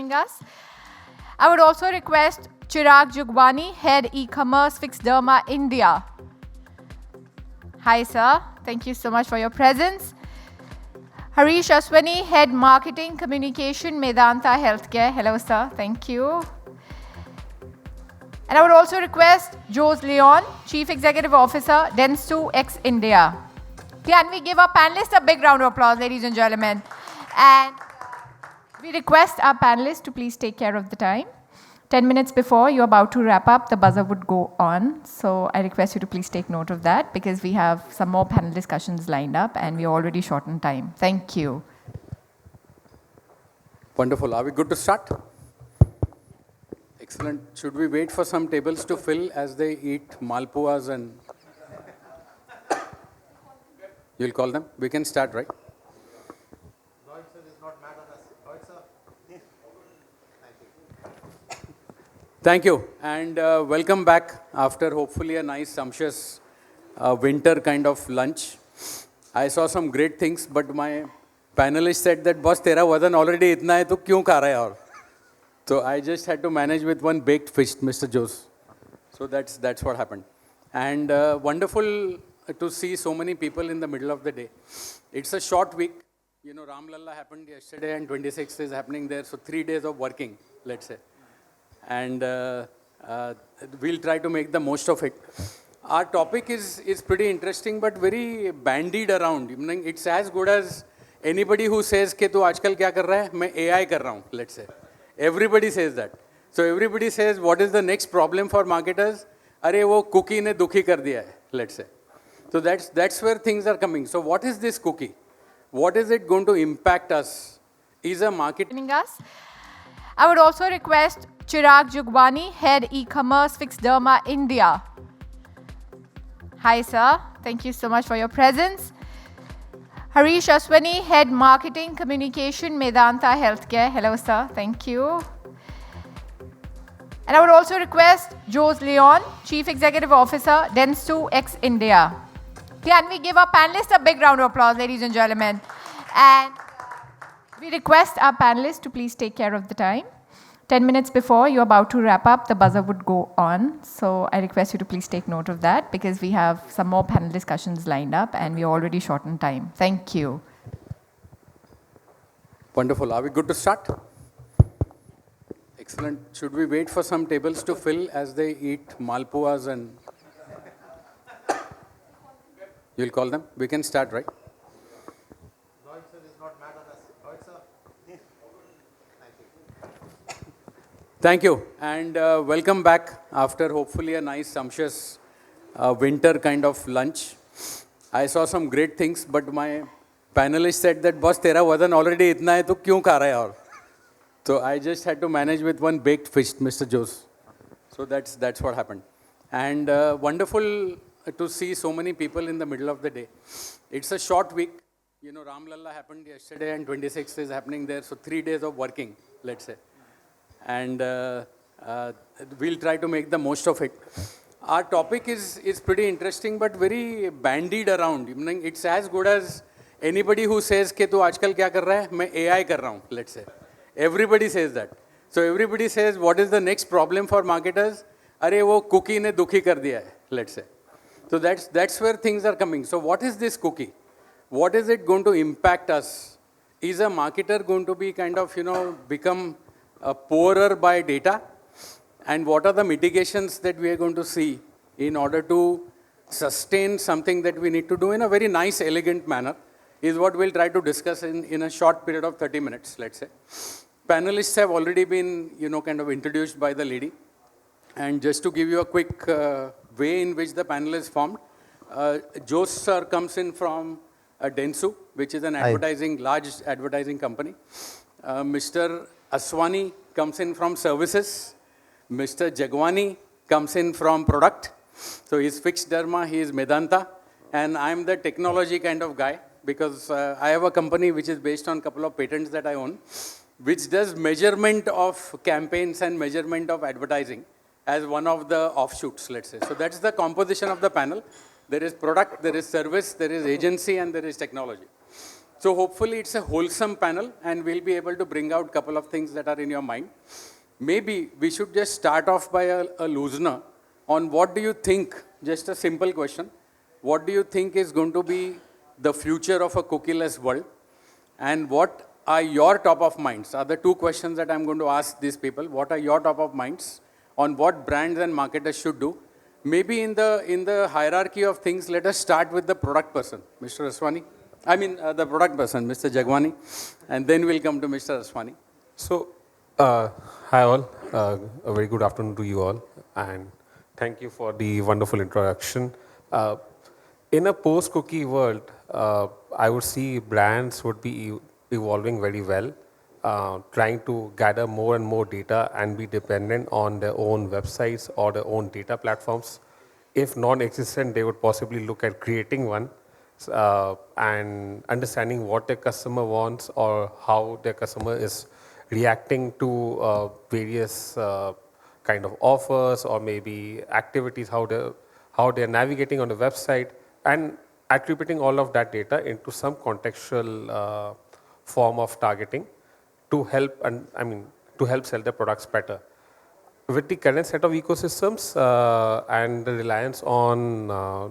joining us. I would also request Chirag Jugwani, Head E-Commerce Fixed Derma India. Hi sir, thank you so much for your presence. Harish Aswani, Head Marketing Communication Medanta Healthcare. Hello sir, thank you. And I would also request Jose Leon, Chief Executive Officer, Dentsu X India. Can we give our panelists a big round of applause, ladies and gentlemen? And we request our panelists to please take care of the time. 10 minutes before you're about to wrap up, the buzzer would go on. So I request you to please take note of that because we have some more panel discussions lined up and we're already short on time. Thank you. Wonderful. Are we good to start? Excellent. Should we wait for some tables to fill as they eat malpuas and... You'll call them? We can start, right? Lloyd sir is not mad on us. Lloyd sir. Thank you. And welcome back after hopefully a nice, sumptuous winter kind of lunch. I saw some great things, but my panelist said that, boss, tera wadan already itna hai, to kyun kha raha hai aur? So I just had to manage with one baked fish, Mr. Jose. So that's what happened. And wonderful to see so many people in the middle of the day. It's a short week. You know, Ram Lalla happened yesterday and 26th is happening there. So 3 days of working, let's say. And we'll try to make the most of it. Our topic is pretty interesting, but very bandied around. It's as good as anybody who says, "Ke tu aajkal kya kar raha hai? Main AI kar raha hu," let's say. Everybody says that. So everybody says, what is the next problem for marketers? Arey wo cookie ne dukhi kar diya hai, let's say. So that's where things are coming. So what is this cookie? What is it going to impact us? Is a market... I would also request Chirag Jugwani, Head E-Commerce Fixed Derma India. Hi sir, thank you so much for your presence. Harish Aswani, Head Marketing Communication Medanta Healthcare. Hello sir, thank you. And I would also request Jose Leon, Chief Executive Officer, Dentsu X India. Can we give our panelists a big round of applause, ladies and gentlemen? And we request our panelists to please take care of the time. 10 minutes before you're about to wrap up, the buzzer would go on. So I request you to please take note of that because we have some more panel discussions lined up and we're already short on time. Thank you. Wonderful. Are we good to start? Excellent. Should we wait for some tables to fill as they eat malpuas and... You'll call them? We can start, right? Lloyd sir is not mad on us. Lloyd sir. Thank you. And welcome back after hopefully a nice, sumptuous winter kind of lunch. I saw some great things, but my panelist said that, boss, tera wadan already itna hai, to kyun kha raha hai aur? So I just had to manage with one baked fish, Mr. Jose. So that's what happened. And wonderful to see so many people in the middle of the day. It's a short week. You know, Ram Lalla happened yesterday and 26th is happening there. So 3 days of working, let's say. And we'll try to make the most of it. Our topic is pretty interesting, but very bandied around. It's as good as anybody who says, "Ke tu aajkal kya kar raha hai? Main AI kar raha hu," let's say. Everybody says that. So everybody says, what is the next problem for marketers? Arey wo cookie ne dukhi kar diya hai, let's say. So that's where things are coming. So what is this cookie? What is it going to impact us? Is a marketer going to be kind of, become poorer by data? And what are the mitigations that we are going to see in order to sustain something that we need to do in a very nice, elegant manner is what we'll try to discuss in a short period of 30 minutes, let's say. Panelists have already been, kind of introduced by the lady. And just to give you a quick way in which the panel is formed, Jose sir comes in from Dentsu, which is an large advertising company. Mr. Aswani comes in from services. Mr. Jagwani comes in from product. So he's fixed derma, he is Medanta. And I'm the technology kind of guy because I have a company which is based on a couple of patents that I own, which does measurement of campaigns and measurement of advertising as one of the offshoots, let's say. So that's the composition of the panel. There is product, there is service, there is agency, and there is technology. So hopefully it's a wholesome panel and we'll be able to bring out a couple of things that are in your mind. Maybe we should just start off by a loosener on what do you think, just a simple question, what do you think is going to be the future of a cookieless world? And what are your top of minds? Are the two questions that I'm going to ask these people. What are your top of minds on what brands and marketers should do? Maybe in the hierarchy of things, let us start with the product person, Mr. Aswani. The product person, Mr. Jagwani, and then we'll come to Mr. Aswani. So, hi all, a very good afternoon to you all, and thank you for the wonderful introduction. In a post-cookie world, I would see brands would be evolving very well, trying to gather more and more data and be dependent on their own websites or their own data platforms. If non-existent, they would possibly look at creating one. And understanding what their customer wants or how their customer is reacting to various kind of offers or maybe activities, how they're navigating on the website, and attributing all of that data into some contextual form of targeting to help to help sell their products better. With the current set of ecosystems and the reliance on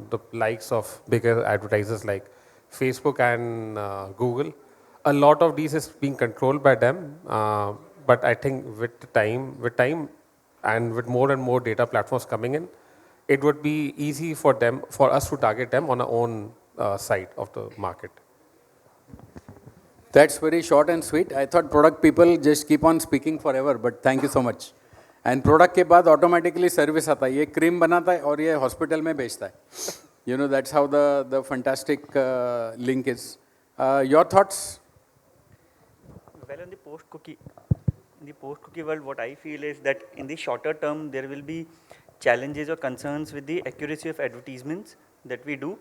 the likes of bigger advertisers like Facebook and Google, a lot of these is being controlled by them. But I think with time and with more and more data platforms coming in, it would be easy for us to target them on our own side of the market. That's very short and sweet. I thought product people just keep on speaking forever, but thank you so much. And product के बाद automatically service आता है, ये cream बनाता है और ये hospital में बेचता है. You know that's how the fantastic link is. Your thoughts? Well, in the post-cookie world, what I feel is that in the shorter term, there will be challenges or concerns with the accuracy of advertisements that we do.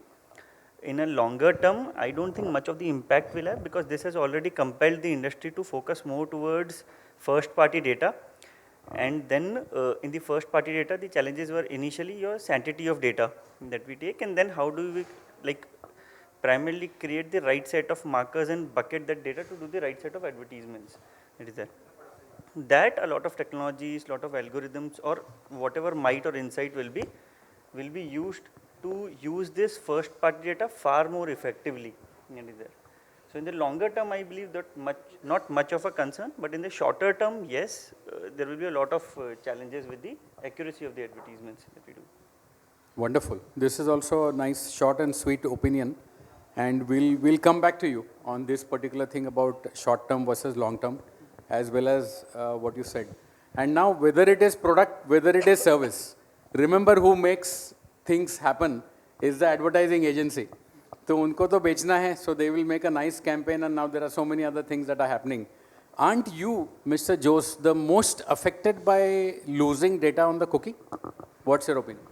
In a longer term, I don't think much of the impact will have, because this has already compelled the industry to focus more towards first-party data. And then in the first party data, the challenges were initially your sanctity of data that we take, and then how do we primarily create the right set of markers and bucket that data to do the right set of advertisements. It is that a lot of technologies, lot of algorithms or whatever might or insight will be used to use this first party data far more effectively. It is there. So in the longer term, I believe that not much of a concern, but in the shorter term, yes, there will be a lot of challenges with the accuracy of the advertisements that we do. Wonderful. This is also a nice, short and sweet opinion, and we'll come back to you on this particular thing about short term versus long term, as well as what you said. And now, whether it is product, whether it is service, remember who makes things happen is the advertising agency. तो उनको तो बेचना है, so they will make a nice campaign, and now there are so many other things that are happening. Aren't you, Mr. Jose, the most affected by losing data on the cookie? What's your opinion?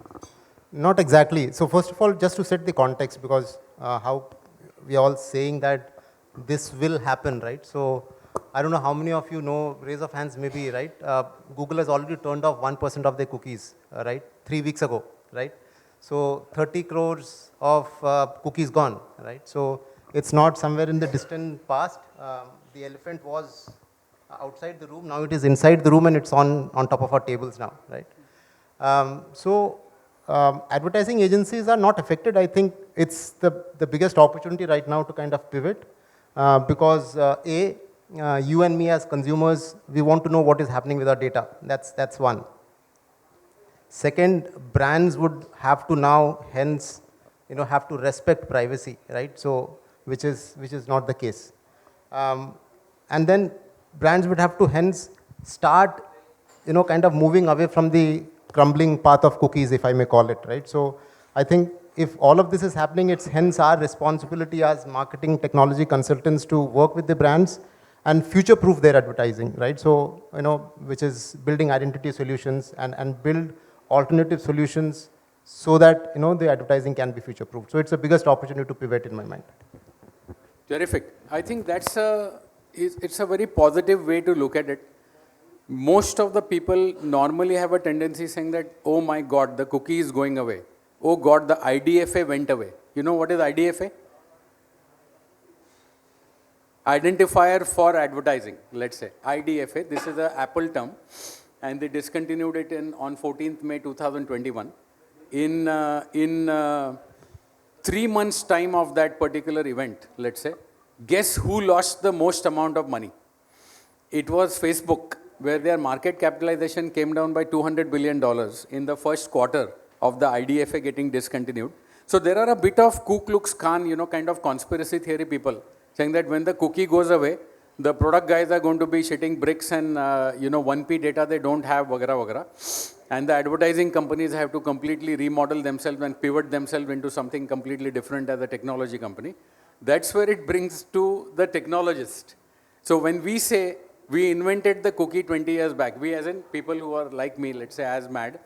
Not exactly. So first of all, just to set the context, because how we are all saying that this will happen, right? So I don't know how many of you know, raise of hands maybe, right? Google has already turned off 1% of their cookies, right? 3 weeks ago, right? So 30 crores of cookies gone, right? So it's not somewhere in the distant past. The elephant was outside the room, now it is inside the room, and it's on top of our tables now, right? Advertising agencies are not affected. I think it's the biggest opportunity right now to kind of pivot, because you and me as consumers, we want to know what is happening with our data. That's one. Second, brands would have to now hence, have to respect privacy, right? So, which is not the case. And then brands would have to hence start, kind of moving away from the crumbling path of cookies, if I may call it, right? So, I think if all of this is happening, it's hence our responsibility as marketing technology consultants to work with the brands and future-proof their advertising, right? So, which is building identity solutions and build alternative solutions so that the advertising can be future proof. So it's the biggest opportunity to pivot in my mind. Terrific. I think it's a very positive way to look at it. Most of the people normally have a tendency saying that, oh my God, the cookie is going away. Oh God, the IDFA went away. You know what is IDFA? identifier for advertising, let's say, IDFA. This is an Apple term, and they discontinued it on 14th May 2021. In 3 months' time of that particular event, let's say, guess who lost the most amount of money? It was Facebook, where their market capitalization came down by $200 billion in the first quarter of the IDFA getting discontinued. So there are a bit of Ku Klux Klan, kind of conspiracy theory people saying that when the cookie goes away, the product guys are going to be shitting bricks and, 1P data they don't have, vagara, vagara. And the advertising companies have to completely remodel themselves and pivot themselves into something completely different as a technology company. That's where it brings to the technologist. So when we say we invented the cookie 20 years back, we as in people who are like me, let's say as mad,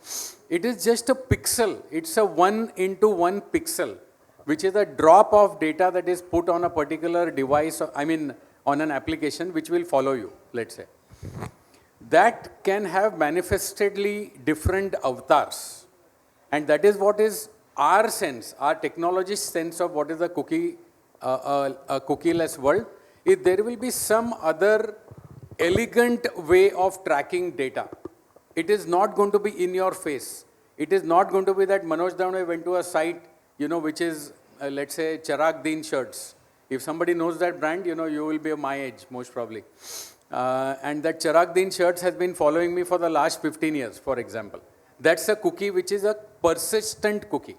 it is just a pixel. It's a 1 into 1 pixel, which is a drop of data that is put on a particular device, on an application which will follow you, let's say. That can have manifestedly different avatars. And that is what is our sense, our technologist sense of what is a cookie, a cookieless world. If there will be some other elegant way of tracking data. It is not going to be in your face. It is not going to be that Manoj Dave went to a site, which is, let's say, Chirag Deen shirts. If somebody knows that brand, you will be my age, most probably. And that Chirag Deen shirts has been following me for the last 15 years, for example. That's a cookie which is a persistent cookie.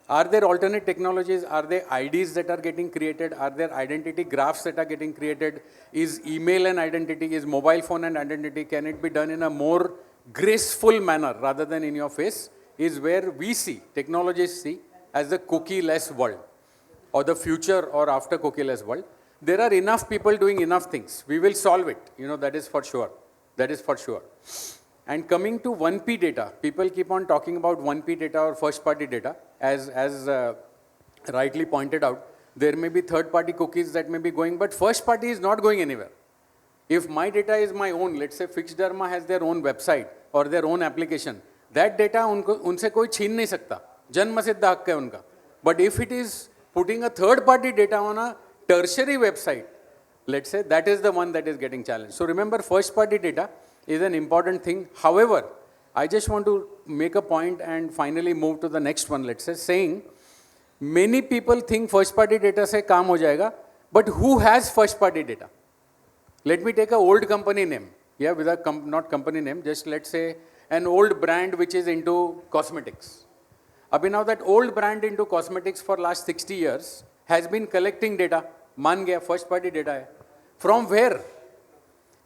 Are there alternate technologies? Are there IDs that are getting created? Are there identity graphs that are getting created? Is email an identity? Is mobile phone an identity? Can it be done in a more graceful manner rather than in your face? Is where we see, technologists see, as the cookie-less world or the future or after cookie-less world. There are enough people doing enough things. We will solve it. That is for sure. That is for sure. And coming to 1P data, people keep on talking about 1P data or first-party data. As rightly pointed out, there may be third-party cookies that may be going, but first-party is not going anywhere. If my data is my own, let's say Fixed Dharma has their own website or their own application, that data unse koi chhin nahi sakta. Janma siddha hak hai unka. But if it is putting a third-party data on a tertiary website, let's say, that is the one that is getting challenged. So remember, first-party data is an important thing. However, I just want to make a point and finally move to the next one, let's say, saying many people think first-party data se kaam ho jayega, but who has first-party data? Let me take an old company name, with a not company name, just let's say an old brand which is into cosmetics. Now that old brand into cosmetics for last 60 years has been collecting data, मान गया first-party data hai. From where?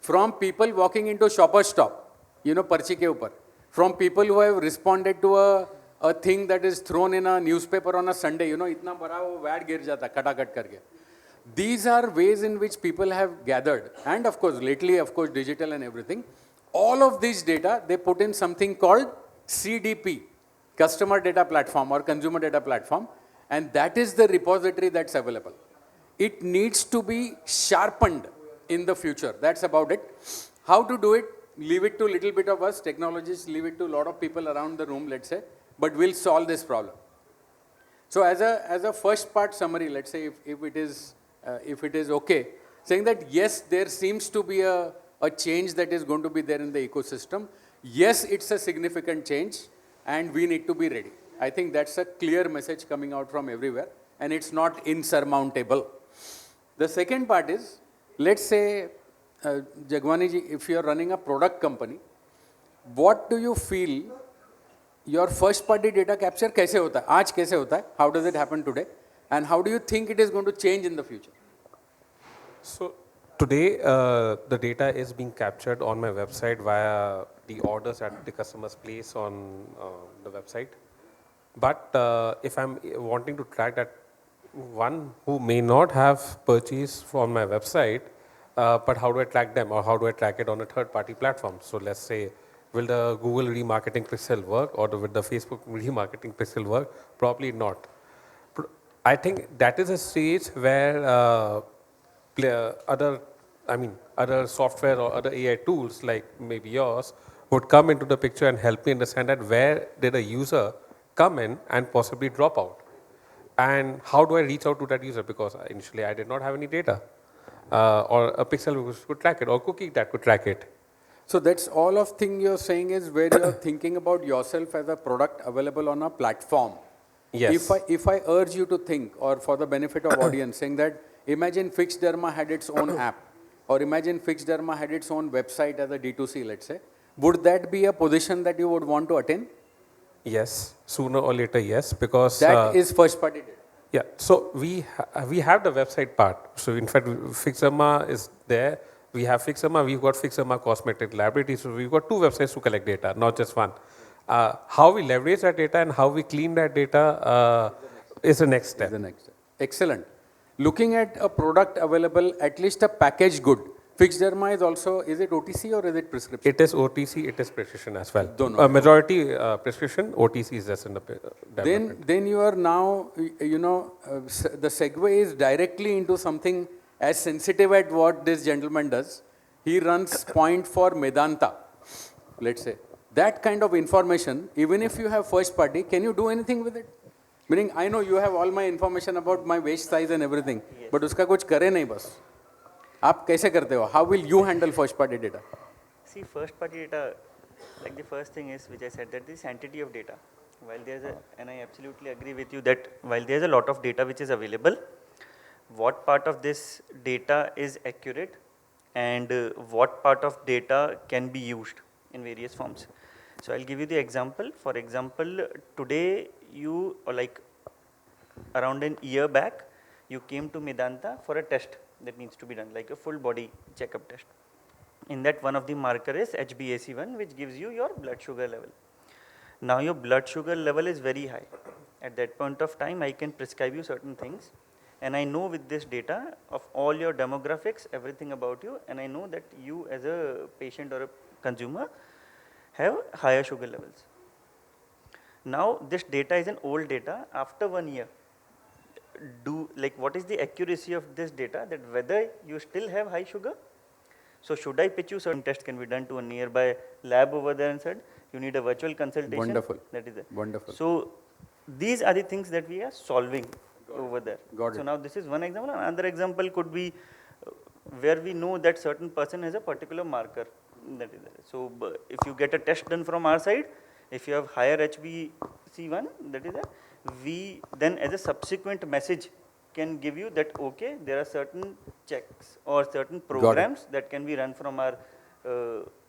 From people walking into Shoppers Stop, पर्ची के ऊपर. From people who have responded to a thing that is thrown in a newspaper on a Sunday, इतना बड़ा वो ad गिर जाता खटाखट करके. These are ways in which people have gathered, and of course, lately, of course, digital and everything. All of these data, they put in something called CDP, Customer Data Platform or Consumer Data Platform, and that is the repository that's available. It needs to be sharpened in the future. That's about it. How to do it? Leave it to a little bit of us, technologists, leave it to a lot of people around the room, let's say, but we'll solve this problem. So as a first part summary, let's say if it is okay, saying that yes, there seems to be a change that is going to be there in the ecosystem. Yes, it's a significant change and we need to be ready. I think that's a clear message coming out from everywhere and it's not insurmountable. The second part is, let's say, Jagwani ji, if you are running a product company, what do you feel your first party data capture kaise hota hai? Aaj kaise hota hai? How does it happen today? And how do you think it is going to change in the future? So today, the data is being captured on my website via the orders that the customers place on the website. But if I'm wanting to track that one who may not have purchased from my website, but how do I track them or how do I track it on a third-party platform? So let's say, will the Google remarketing pixel work or will the Facebook remarketing pixel work? Probably not. I think that is a stage where other software or other AI tools like maybe yours would come into the picture and help me understand that where did a user come in and possibly drop out. And how do I reach out to that user? Because initially I did not have any data. or a pixel which could track it, or cookie that could track it. So that's all of thing you're saying is where you're thinking about yourself as a product available on a platform. Yes. If I urge you to think, or for the benefit of audience, saying that imagine Fixed Derma had its own app, or imagine Fixed Derma had its own website as a D2C, let's say, would that be a position that you would want to attain? Yes, sooner or later, yes, because That is first party data. yeah. So we have the website part. So in fact, Fixama is there. We have Fixama. We've got Fixama Cosmetic Laboratory. So we've got two websites to collect data, not just one. How we leverage that data and how we clean that data is the next step. The next step. Excellent. Looking at a product available, at least a packaged good. Fixed Derma is also, is it OTC or is it prescription? It is OTC, it is prescription as well. Dono. Majority prescription, OTC is just in the development. Then you are now, you know, the segue is directly into something as sensitive as what this gentleman does. He runs point for Medanta, let's say. That kind of information, even if you have first party, can you do anything with it? Meaning, I know you have all my information about my waist size and everything, but uska kuch kare nahi bas. आप कैसे करते हो? How will you handle first party data? See, first party data, like the first thing is, which I said, that this entity of data, while there's a, and I absolutely agree with you that while there's a lot of data which is available, what part of this data is accurate and what part of data can be used in various forms. So I'll give you the example. For example, today you, or like around an year back, you came to Medanta for a test that needs to be done, like a full body checkup test. In that, one of the marker is HbA1C, which gives you your blood sugar level. Now your blood sugar level is very high. At that point of time, I can prescribe you certain things, and I know with this data of all your demographics, everything about you, and I know that you as a patient or a consumer have higher sugar levels. Now this data is an old data. After 1 year, what is the accuracy of this data, that whether you still have high sugar? So should I pitch you certain tests can be done to a nearby lab over there and said you need a virtual consultation? Wonderful. That is it. Wonderful. So these are the things that we are solving over there. Got so it. now this is one example. Another example could be where we know that certain person has a particular marker. That is there. So if you get a test done from our side, if you have higher HbA1C, that is there, we then as a subsequent message can give you that okay, there are certain checks or certain programs that can be run from our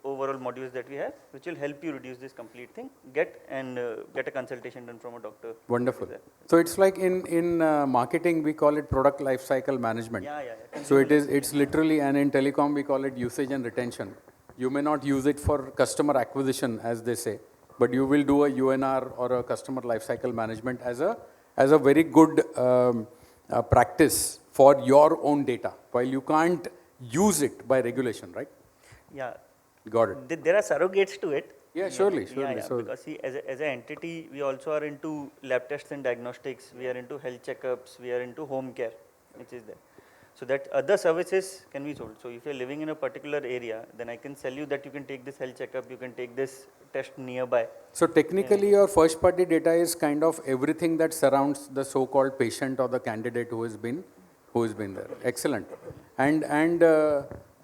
overall modules that we have, which will help you reduce this complete thing, get a consultation done from a doctor. Wonderful. So it's like in marketing we call it product life cycle management. Yeah. So it's literally, and in telecom we call it usage and retention. You may not use it for customer acquisition as they say, but you will do a UNR or a customer lifecycle management as a very good practice for your own data, while you can't use it by regulation, right? Yeah. Got it. There are surrogates to it. Yeah, surely. Yeah, So because see, as an entity, we also are into lab tests and diagnostics. We are into health checkups. We are into home care, which is there. So that other services can be sold. So if you're living in a particular area, then I can sell you that you can take this health checkup, you can take this test nearby. So technically your first party data is kind of everything that surrounds the so-called patient or the candidate who has been there. Excellent. And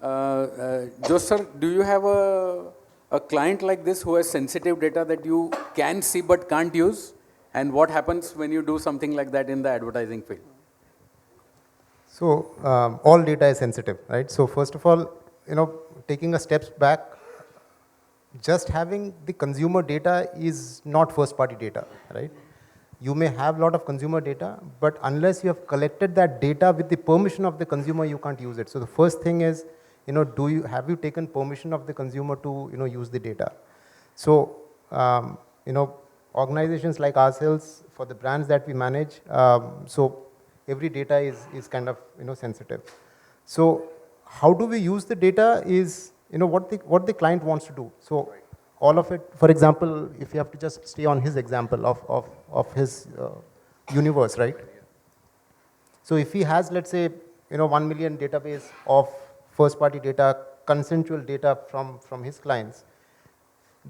Jose sir, do you have a client like this who has sensitive data that you can see but can't use? And what happens when you do something like that in the advertising field? So all data is sensitive, right? So first of all, taking a step back, just having the consumer data is not first party data, right? You may have a lot of consumer data, but unless you have collected that data with the permission of the consumer, you can't use it. So the first thing is, have you taken permission of the consumer to, use the data? So, organizations like ourselves, for the brands that we manage, so every data is kind of, sensitive. So how do we use the data is, what the client wants to do. So all of it, for example, if you have to just stay on his example of his universe, right? So if he has, let's say, 1 million database of first party data, consensual data from his clients,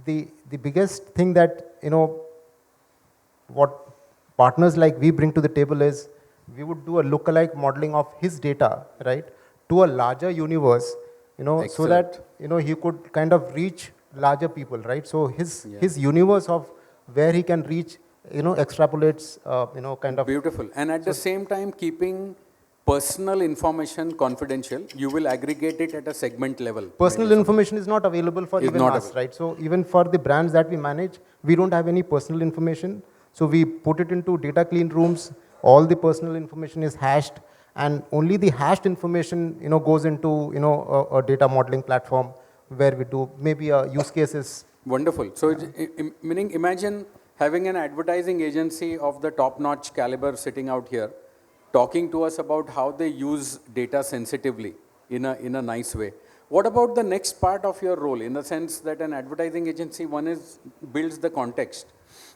the biggest thing that, what partners like we bring to the table is, we would do a lookalike modeling of his data, right, to a larger universe, so Excellent. that, he could kind of reach larger people, right? So his universe of where he can reach, extrapolates, kind of. Beautiful. And at the same time, keeping personal information confidential, you will aggregate it at a segment level. Personal maybe information is not available for Is even not us, available. right? So even for the brands that we manage, we don't have any personal information. So we put it into data clean rooms. All the personal information is hashed, and only the hashed information, goes into, a data modeling platform where we do maybe a use cases. Wonderful. So, meaning imagine having an advertising agency of the top-notch caliber sitting out here, talking to us about how they use data sensitively in a nice way. What about the next part of your role, in the sense that an advertising agency, one is builds the context.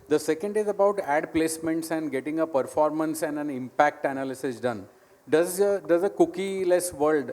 The second is about ad placements and getting a performance and an impact analysis done. Does a cookie-less world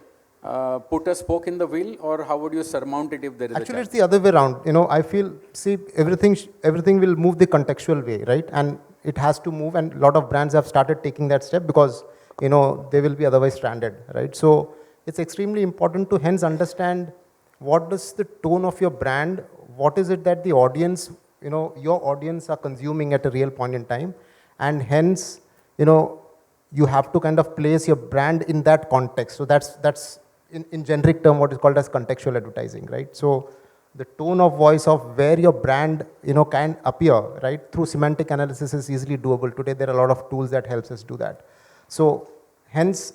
put a spoke in the wheel, or how would you surmount it if there is Actually, a it's the other way around. I feel, see, everything will move the contextual way, right? And it has to move, and a lot of brands have started taking that step because, they will be otherwise stranded, right? So it's extremely important to hence understand what is the tone of your brand, what is it that the audience, your audience are consuming at a real point in time, and hence, you have to kind of place your brand in that context. So that's in generic term what is called as contextual advertising, right? So the tone of voice of where your brand, can appear, right, through semantic analysis is easily doable. Today there are a lot of tools that helps us do that. So hence,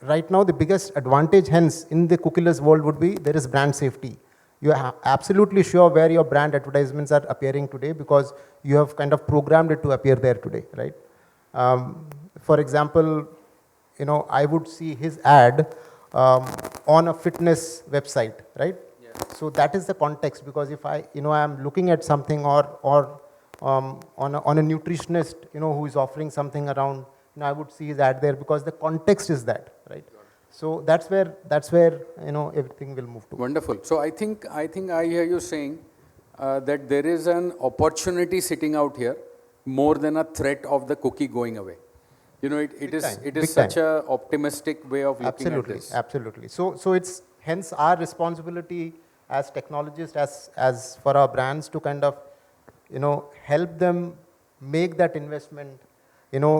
right now the biggest advantage hence in the cookieless world would be there is brand safety. You are absolutely sure where your brand advertisements are appearing today because you have kind of programmed it to appear there today, right? For example, I would see his ad on a fitness website, right? Yeah. So that is the context, because if I am looking at something or on a nutritionist, who is offering something around, I would see his ad there because the context is that, right? So that's where everything will move to. Wonderful. So I think I hear you saying that there is an opportunity sitting out here more than a threat of the cookie going away. It is such a optimistic way of looking at this. Absolutely. So it's hence our responsibility as technologists, as for our brands to kind of, help them make that investment, kind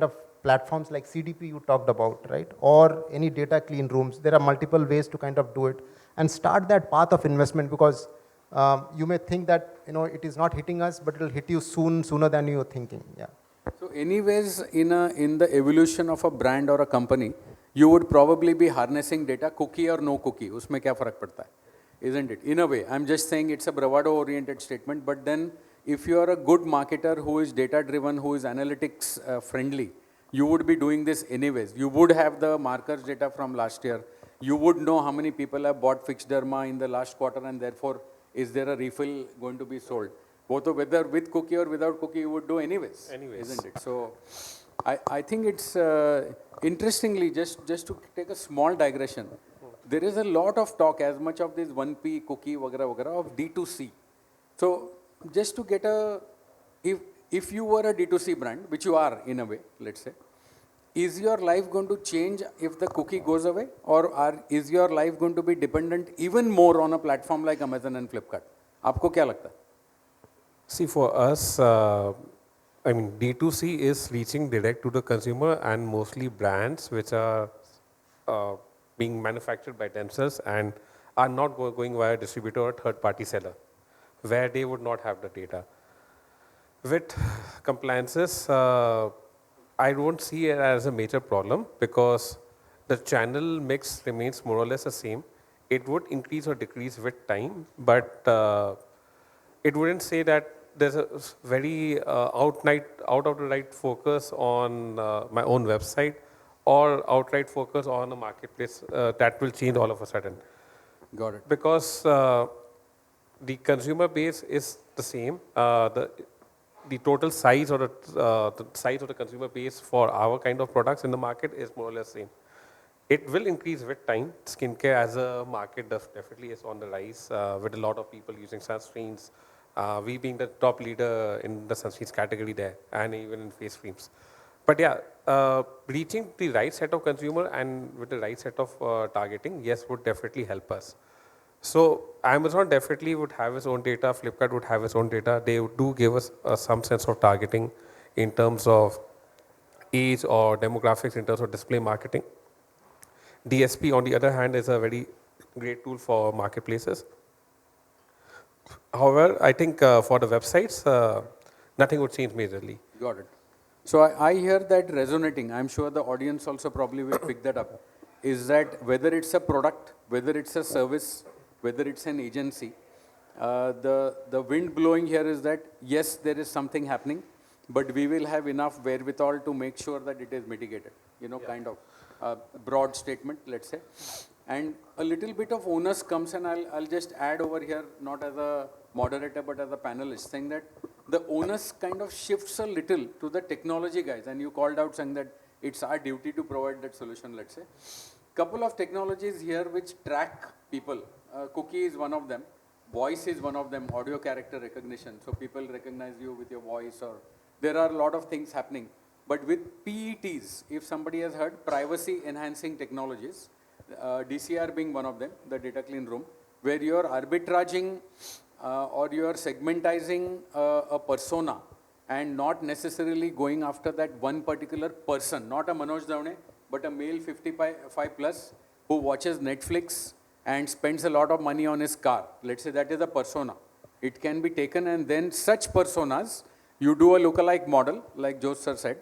of platforms like CDP you talked about, right? Or any data clean rooms. There are multiple ways to kind of do it and start that path of investment, because you may think that, it is not hitting us, but it will hit you sooner than you're thinking. Yeah. So anyways, in the evolution of a brand or a company, you would probably be harnessing data, cookie or no cookie. Usme kya farak padta hai? Isn't it? In a way, I'm just saying it's a bravado-oriented statement, but then if you are a good marketer who is data-driven, who is analytics-friendly, you would be doing this anyways. You would have the markers data from last year. You would know how many people have bought fixed derma in the last quarter, and therefore, is there a refill going to be sold? Both whether with cookie or without cookie, you would do anyways. Isn't it? So I think it's interestingly, just to take a small digression, there is a lot of talk, as much of this 1P cookie vagara of D2C. So just to get if you were a D2C brand, which you are in a way, let's say, is your life going to change if the cookie goes away, or is your life going to be dependent even more on a platform like Amazon and Flipkart? Aapko kya lagta hai? See, for us, D2C is reaching direct to the consumer, and mostly brands which are being manufactured by themselves and are not going via distributor or third-party seller, where they would not have the data. With compliances, I don't see it as a major problem because the channel mix remains more or less the same. It would increase or decrease with time, but it wouldn't say that there's a very out of the right focus on my own website or outright focus on a marketplace that will change all of a sudden. Got it. Because the consumer base is the same. The total size or the size of the consumer base for our kind of products in the market is more or less same. It will increase with time. Skincare as a market definitely is on the rise with a lot of people using sunscreens. We being the top leader in the sunscreens category there, and even in face creams. But yeah, reaching the right set of consumer and with the right set of targeting, yes, would definitely help us. So Amazon definitely would have its own data, Flipkart would have its own data. They do give us some sense of targeting in terms of age or demographics, in terms of display marketing. DSP, on the other hand, is a very great tool for marketplaces. However, I think for the websites, nothing would change majorly. Got it. So I hear that resonating. I'm sure the audience also probably will pick that up. Is that whether it's a product, whether it's a service, whether it's an agency, the wind blowing here is that yes, there is something happening, but we will have enough wherewithal to make sure that it is mitigated. You know, kind of broad statement, let's say. And a little bit of onus comes, and I'll just add over here, not as a moderator, but as a panelist, saying that the onus kind of shifts a little to the technology guys. And you called out saying that it's our duty to provide that solution, let's say. Couple of technologies here which track people. Cookie is one of them. Voice is one of them, audio character recognition. So people recognize you with your voice, or there are a lot of things happening. But with PETs, if somebody has heard, privacy enhancing technologies, DCR being one of them, the data clean room, where you're arbitraging or you're segmentizing a persona and not necessarily going after that one particular person, not a Manoj Davne, but a male 55 plus who watches Netflix and spends a lot of money on his car. Let's say that is a persona. It can be taken, and then such personas, you do a lookalike model, like Jose sir said,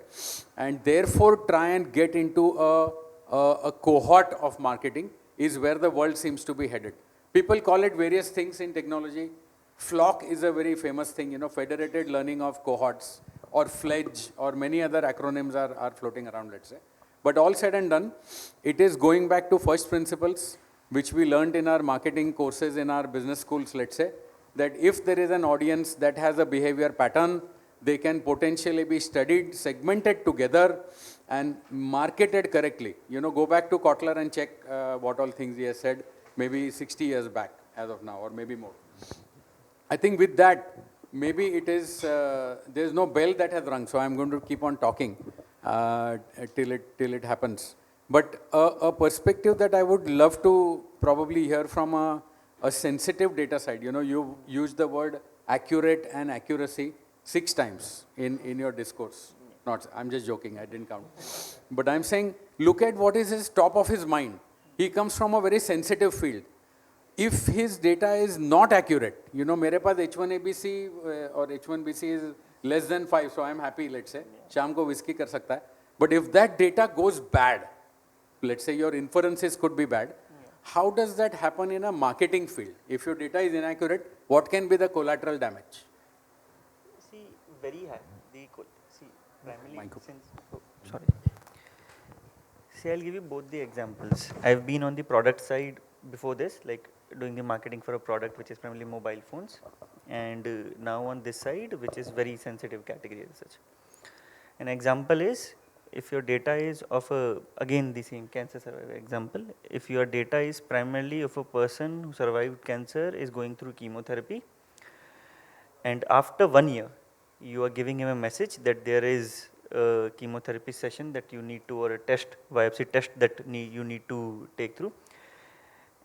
and therefore try and get into a cohort of marketing is where the world seems to be headed. People call it various things in technology. Flock is a very famous thing, you know, federated learning of cohorts, or FLEDGE, or many other acronyms are floating around, let's say. But all said and done, it is going back to first principles, which we learned in our marketing courses in our business schools, let's say, that if there is an audience that has a behavior pattern, they can potentially be studied, segmented together, and marketed correctly. You know, go back to Kotler and check what all things he has said, maybe 60 years back as of now, or maybe more. I think with that, maybe it is, there's no bell that has rung, so I'm going to keep on talking till it happens. But a perspective that I would love to probably hear from a sensitive data side. You know, you used the word accurate and accuracy 6 times in your discourse. Not, I'm just joking, I didn't count. But I'm saying, look at what is his top of his mind. He comes from a very sensitive field. If his data is not accurate, you know, mere paas H1ABC or H1BC is less than 5, so I'm happy, let's say. Sham ko whiskey kar sakta hai. But if that data goes bad, let's say your inferences could be bad, how does that happen in a marketing field? If your data is inaccurate, what can be the collateral damage? See, very high. Primarily sorry. See, I'll give you both the examples. I've been on the product side before this, like doing the marketing for a product which is primarily mobile phones, and now on this side, which is very sensitive category as such. An example is, if your data is of again the same cancer survivor example, if your data is primarily of a person who survived cancer, is going through chemotherapy, and after 1 year, you are giving him a message that there is a chemotherapy session that you need to, or a test, biopsy test that you need to take through,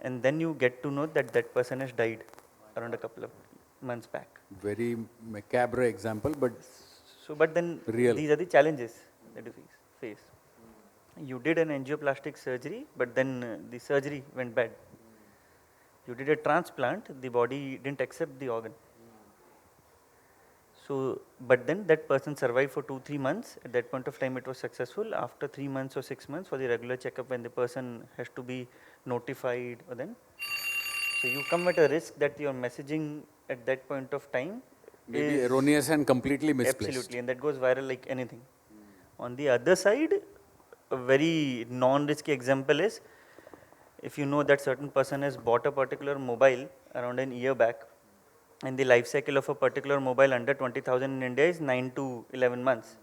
and then you get to know that that person has died around a couple of months back. Very macabre example, but so, but then real. These are the challenges that you face. You did an angioplastic surgery, but then the surgery went bad. You did a transplant, the body didn't accept the organ. So, but then that person survived for 2-3 months. At that point of time, it was successful. After 3 months or 6 months, for the regular checkup, when the person has to be notified, or then, so you come at a risk that your messaging at that point of time maybe is erroneous and completely misplaced. Absolutely, and that goes viral like anything. On the other side, a very non-risky example is, if you know that certain person has bought a particular mobile around an year back, and the life cycle of a particular mobile under 20,000 in India is 9 to 11 months.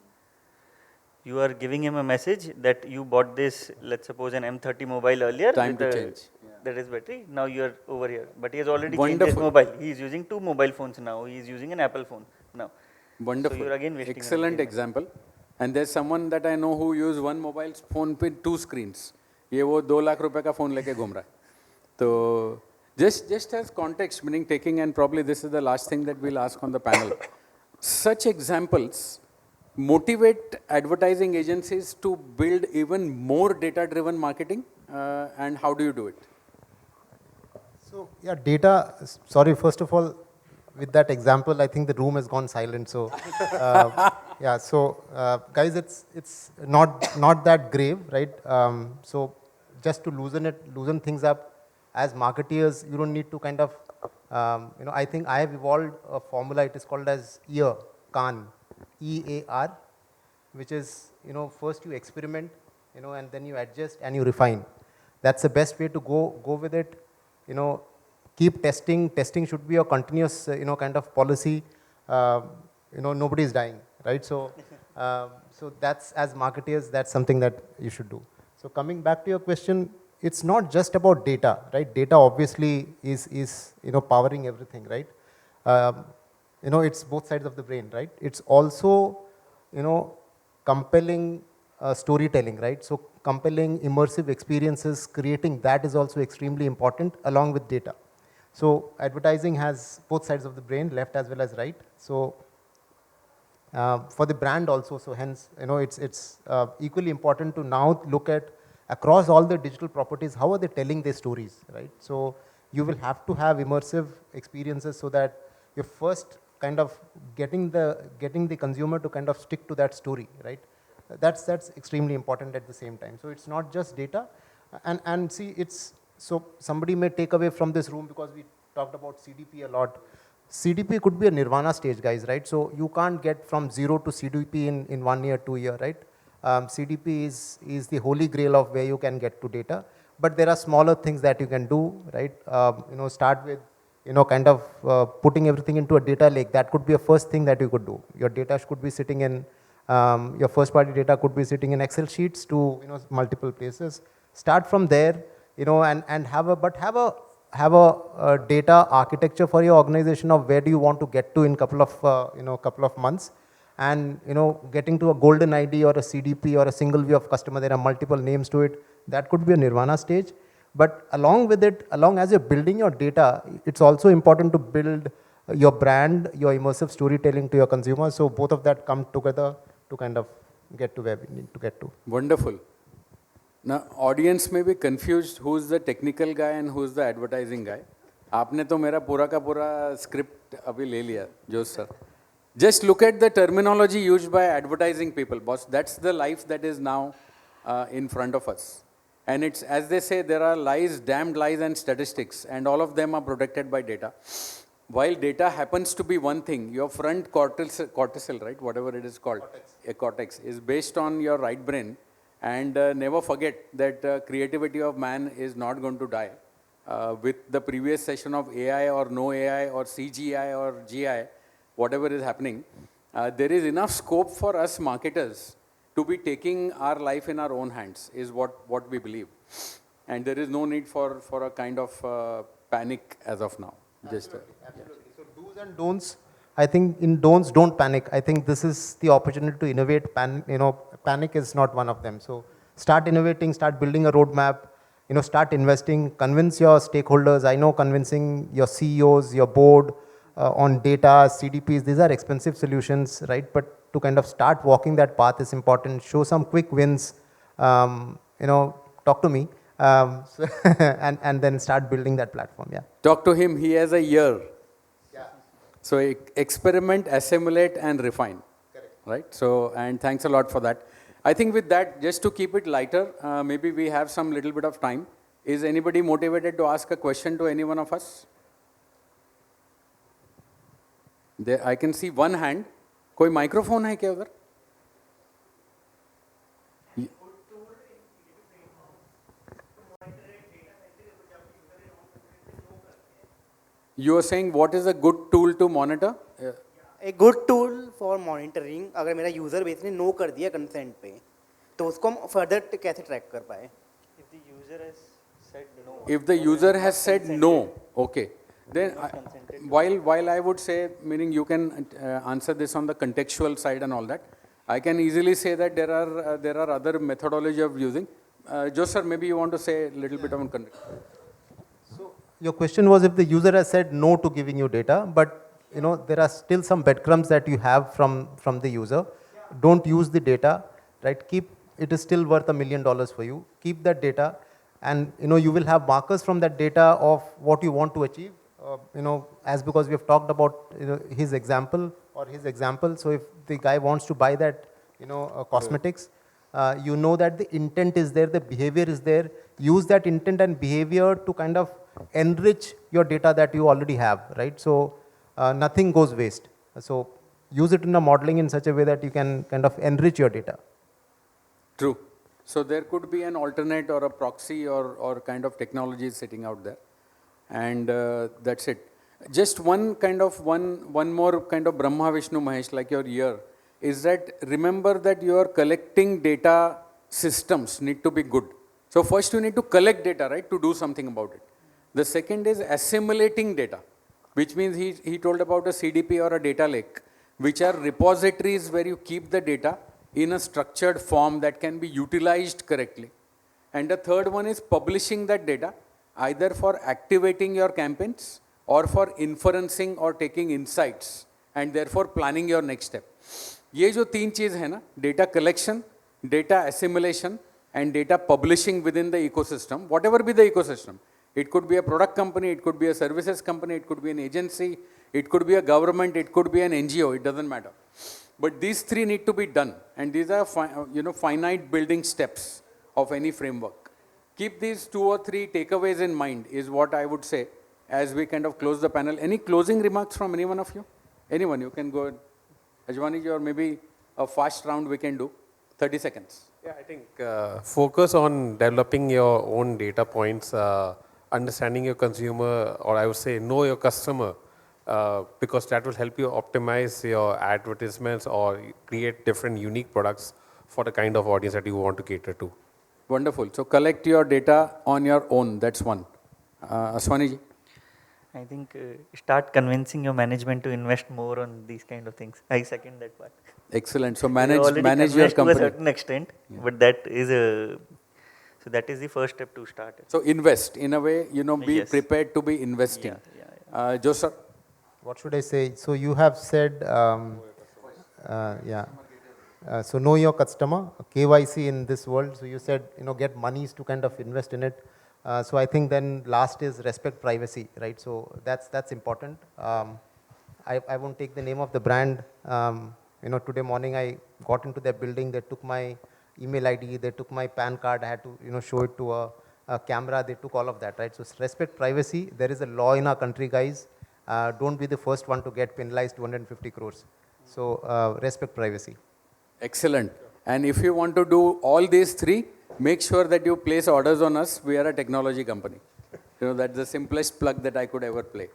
You are giving him a message that you bought this, let's suppose an M30 mobile earlier. Time to change. That is battery, now you are over here. But he has already changed his mobile. He is using 2 mobile phones now. He is using an Apple phone now. Wonderful. So you are again wasting excellent example. And there's someone that I know who use one mobile phone with 2 screens. ये वो 2 लाख रुपए का phone लेके घूम रहा है. So just as context, meaning taking, and probably this is the last thing that we'll ask on the panel. Such examples motivate advertising agencies to build even more data-driven marketing, and how do you do it? So yeah, data, sorry, first of all, with that example, I think the room has gone silent. So yeah, so guys, it's not that grave, right? So just to loosen things up, as marketeers, you don't need to kind of, I think I have evolved a formula. It is called as EAR, CAN, EAR, which is, first you experiment, and then you adjust and you refine. That's the best way to go with it. Keep testing. Testing should be a continuous, kind of policy. Nobody is dying, right? So, so that's, as marketeers, that's something that you should do. So coming back to your question, it's not just about data, right? Data obviously is powering everything, right? It's both sides of the brain, right? It's also, compelling storytelling, right? So compelling immersive experiences, creating that is also extremely important along with data. So advertising has both sides of the brain, left as well as right. So for the brand also, so hence, it's equally important to now look at across all the digital properties, how are they telling their stories, right? So you will have to have immersive experiences so that you're first kind of getting the consumer to kind of stick to that story, right? That's extremely important at the same time. So it's not just data, and see, so somebody may take away from this room because we talked about CDP a lot. CDP could be a nirvana stage, guys, right? So you can't get from 0 to CDP in 1 year, 2 year, right? CDP is the holy grail of where you can get to data, but there are smaller things that you can do, right? Start with, kind of putting everything into a data lake. That could be a first thing that you could do. Your data could be sitting in, your first party data could be sitting in Excel sheets to, multiple places. Start from there, and have a data architecture for your organization of where do you want to get to in couple of months. And getting to a golden ID or a CDP or a single view of customer, there are multiple names to it. That could be a nirvana stage. But along with it, as you're building your data, it's also important to build your brand, your immersive storytelling to your consumers. So both of that come together to kind of get to where we need to get to. Wonderful. Now, audience may be confused who's the technical guy and who's the advertising guy. आपने तो मेरा पूरा का पूरा script अभी ले लिया, जोश sir. Just look at the terminology used by advertising people, boss. That's the life that is now in front of us. And it's, as they say, there are lies, damned lies and statistics, and all of them are protected by data. While data happens to be one thing, your front cortical, right, whatever it is called, a cortex, is based on your right brain. And never forget that creativity of man is not going to die. With the previous session of AI or no AI or CGI or GI, whatever is happening, there is enough scope for us marketers to be taking our life in our own hands, is what we believe. And there is no need for a kind of panic as of now. Absolutely. So do's and don'ts, I think in don'ts, don't panic. I think this is the opportunity to innovate. Panic is not one of them. So start innovating, start building a roadmap, start investing, convince your stakeholders. I know convincing your CEOs, your board on data, CDPs, these are expensive solutions, right? But to kind of start walking that path is important. Show some quick wins, talk to me, and then start building that platform, yeah. Talk to him, he has a year. Yeah. So experiment, assimilate and refine. Correct. Right? So, and thanks a lot for that. I think with that, just to keep it lighter, maybe we have some little bit of time. Is anybody motivated to ask a question to any one of us? There, I can see one hand. कोई microphone है क्या उधर? You are saying what is a good tool to monitor? A good tool for monitoring, अगर मेरा user base ने no कर दिया consent पे, तो उसको हम further कैसे track कर पाए? If the user has said no. If the user has said no, okay. Then while I would say, meaning you can answer this on the contextual side and all that, I can easily say that there are other methodology of using. Joe sir, maybe you want to say a little bit on context. So your question was if the user has said no to giving you data, but there are still some breadcrumbs that you have from the user. Don't use the data, right? It is still worth $1 million for you. Keep that data, and you will have markers from that data of what you want to achieve. As because we have talked about his example or his example. So if the guy wants to buy that cosmetics, that the intent is there, the behavior is there. Use that intent and behavior to kind of enrich your data that you already have, right? So nothing goes waste. So use it in the modeling in such a way that you can kind of enrich your data. True. So there could be an alternate or a proxy or kind of technology sitting out there. And that's it. Just one more kind of Brahma Vishnu Mahesh, like your ear, is that remember that your collecting data systems need to be good. So first you need to collect data, right, to do something about it. The second is assimilating data, which means he told about a CDP or a data lake, which are repositories where you keep the data in a structured form that can be utilized correctly. And the third one is publishing that data, either for activating your campaigns or for inferencing or taking insights and therefore planning your next step. ये जो तीन चीज़ है ना, data collection, data assimilation and data publishing within the ecosystem, whatever be the ecosystem. It could be a product company, it could be a services company, it could be an agency, it could be a government, it could be an NGO, it doesn't matter. But these three need to be done, and these are finite building steps of any framework. Keep these 2 or 3 takeaways in mind is what I would say as we kind of close the panel. Any closing remarks from any one of you? Anyone, you can go ahead. Ajwani ji, or maybe a fast round we can do. 30 seconds. Yeah, I think focus on developing your own data points, understanding your consumer, or I would say know your customer, because that will help you optimize your advertisements or create different unique products for the kind of audience that you want to cater to. Wonderful. So collect your data on your own. That's one. Aswani ji. I think start convincing your management to invest more on these kind of things. I second that part. Excellent. So You manage already your convinced company. to a certain extent, but that is the first step to start it. So invest in a way, be Yes. prepared to be investing. Yeah. Joe sir. What should I say? So you have said, so know your customer, KYC in this world. So you said, get monies to kind of invest in it. So I think then last is respect privacy, right? So that's important. I won't take the name of the brand. Today morning I got into their building. They took my email ID. They took my PAN card. I had to, show it to a camera. They took all of that, right? So respect privacy. There is a law in our country, guys. Don't be the first one to get penalized 250 crores. So respect privacy. Excellent. And if you want to do all these three, make sure that you place orders on us. We are a technology company. That's the simplest plug that I could ever play.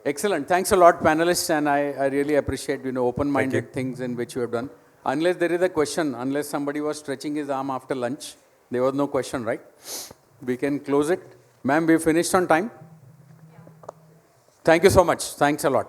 Excellent. Thanks a lot, panelists. And I really appreciate, open-minded things in which you have done. Unless there is a question, unless somebody was stretching his arm after lunch, there was no question, right? We can close it. Ma'am, we finished on time. Thank you so much. Thanks a lot.